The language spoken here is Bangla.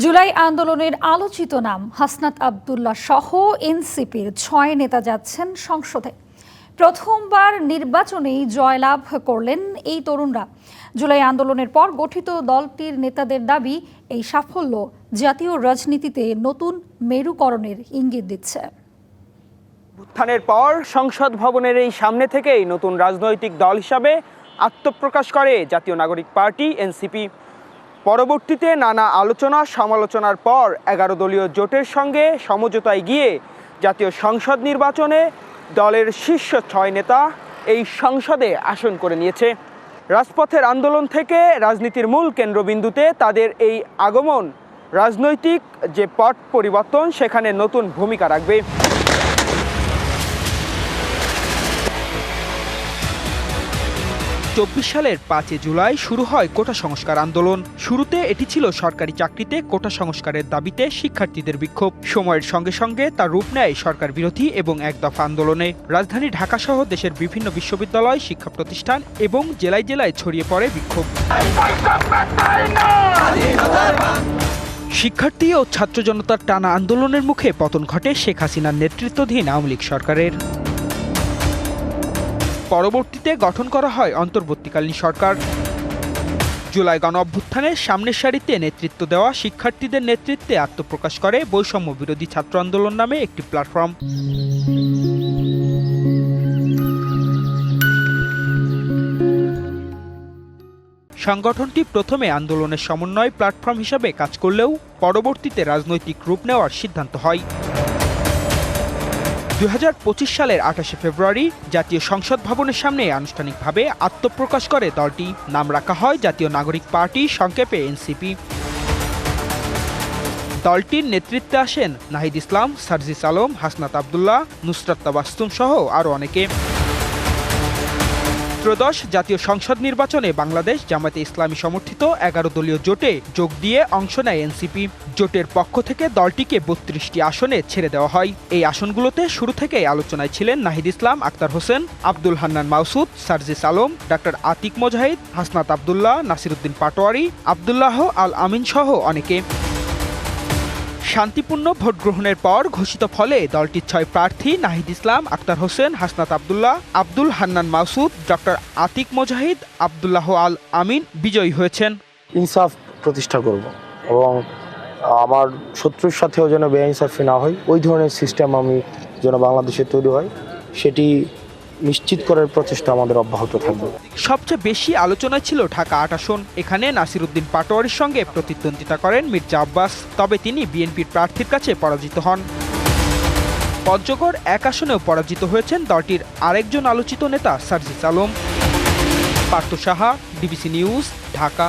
জুলাই আন্দোলনের আলোচিত নাম হাসনাত আব্দুল্লাহ সহ এনসিপির ৬ নেতা যাচ্ছেন সংসদে। প্রথমবার নির্বাচনেই জয়লাভ করলেন এই তরুণরা। জুলাই আন্দোলনের পর গঠিত দলটির নেতাদের দাবি, এই সাফল্য জাতীয় রাজনীতিতে নতুন মেরুকরণের ইঙ্গিত দিচ্ছে। উত্থানের পর সংসদ ভবনের এই সামনে থেকেই নতুন রাজনৈতিক দল হিসাবে আত্মপ্রকাশ করে জাতীয় নাগরিক পার্টি এনসিপি। পরবর্তীতে নানা আলোচনা সমালোচনার পর ১১ দলীয় জোটের সঙ্গে সমঝোতায় গিয়ে জাতীয় সংসদ নির্বাচনে দলের শীর্ষ ৬ নেতা এই সংসদে আসন করে নিয়েছে। রাজপথের আন্দোলন থেকে রাজনীতির মূল কেন্দ্রবিন্দুতে তাদের এই আগমন রাজনৈতিক যে পট পরিবর্তন সেখানে নতুন ভূমিকা রাখবে। সালের ৫ জুলাই শুরু হয় কোটা সংস্কার আন্দোলন। শুরুতে এটি ছিল সরকারি চাকরিতে কোটা সংস্কারের দাবিতে শিক্ষার্থীদের বিক্ষোভ। সময়ের সঙ্গে সঙ্গে তার রূপ নেয় সরকার বিরোধী এবং এক দফা আন্দোলনে। রাজধানী ঢাকা সহ দেশের বিভিন্ন বিশ্ববিদ্যালয়, শিক্ষা প্রতিষ্ঠান এবং জেলায় জেলায় ছড়িয়ে পড়ে বিক্ষোভ। শিক্ষার্থী ও ছাত্র জনতার টানা আন্দোলনের মুখে পতন ঘটে শেখ হাসিনার নেতৃত্বাধীন আওয়ামী লীগ সরকারের। পরবর্তীতে গঠন করা হয় অন্তর্বর্তীকালীন সরকার। জুলাই গণ অভ্যুত্থানের সামনের সারিতে নেতৃত্ব দেওয়া শিক্ষার্থীদের নেতৃত্বে আত্মপ্রকাশ করে বৈষম্য বিরোধী ছাত্র আন্দোলন নামে একটি প্ল্যাটফর্ম। সংগঠনটি প্রথমে আন্দোলনের সমন্বয় প্ল্যাটফর্ম হিসাবে কাজ করলেও পরবর্তীতে রাজনৈতিক রূপ নেওয়ার সিদ্ধান্ত হয়। ২০২৫ সালের ২৮ ফেব্রুয়ারি জাতীয় সংসদ ভবনের সামনে আনুষ্ঠানিকভাবে আত্মপ্রকাশ করে দলটি। নাম রাখা হয় জাতীয় নাগরিক পার্টি, সংক্ষেপে এনসিপি। দলটির নেতৃত্বে আসেন নাহিদ ইসলাম, সার্জিস আলম, হাসনাত আব্দুল্লাহ, নুসরাত তাবাসসুম সহ আরও অনেকে। ত্রয়োদশ জাতীয় সংসদ নির্বাচনে বাংলাদেশ জামায়াতে ইসলামী সমর্থিত ১১ দলীয় জোটে যোগ দিয়ে অংশ নেয় এনসিপি। জোটের পক্ষ থেকে দলটিকে ৩২টি আসনে ছেড়ে দেওয়া হয়। এই আসনগুলোতে শুরু থেকেই আলোচনায় ছিলেন নাহিদ ইসলাম, আক্তার হোসেন, আব্দুল হান্নান মাসুদ, সার্জিস আলম, ডাক্তার আতিক মোজাহিদ, হাসনাত আব্দুল্লাহ, নাসিরউদ্দিন পাটোয়ারি, আব্দুল্লাহ আল আমিন সহ অনেকে। শান্তিপূর্ণ ভোট গ্রহণের পর ঘোষিত ফলে দলটির ৬ প্রার্থী নাহিদ ইসলাম, আক্তার হোসেন, হাসনাত আব্দুল্লাহ, আব্দুল হান্নান মাসুদ, ডক্টর আতিক মোজাহিদ, আব্দুল্লাহ আল আমিন বিজয়ী হয়েছেন। ইনসাফ প্রতিষ্ঠা করব এবং আমার শত্রুর সাথেও যেন বেআইনসাফি না হয়, ওই ধরনের সিস্টেম আমি যেন বাংলাদেশে তৈরি হয়, সেটি নিশ্চিত করার প্রচেষ্টা আমাদের অব্যাহত থাকবে। সবচেয়ে বেশি আলোচনায় ছিল ঢাকা ৮ আসন। এখানে নাসিরউদ্দিন পাটোয়ারির সঙ্গে প্রতিদ্বন্দ্বিতা করেন মির্জা আব্বাস, তবে তিনি বিএনপির প্রার্থীর কাছে পরাজিত হন। পঞ্চগড় ১ আসনেও পরাজিত হয়েছেন দলটির আরেকজন আলোচিত নেতা সার্জিস আলম। Partha Saha, DBC News, Dhaka.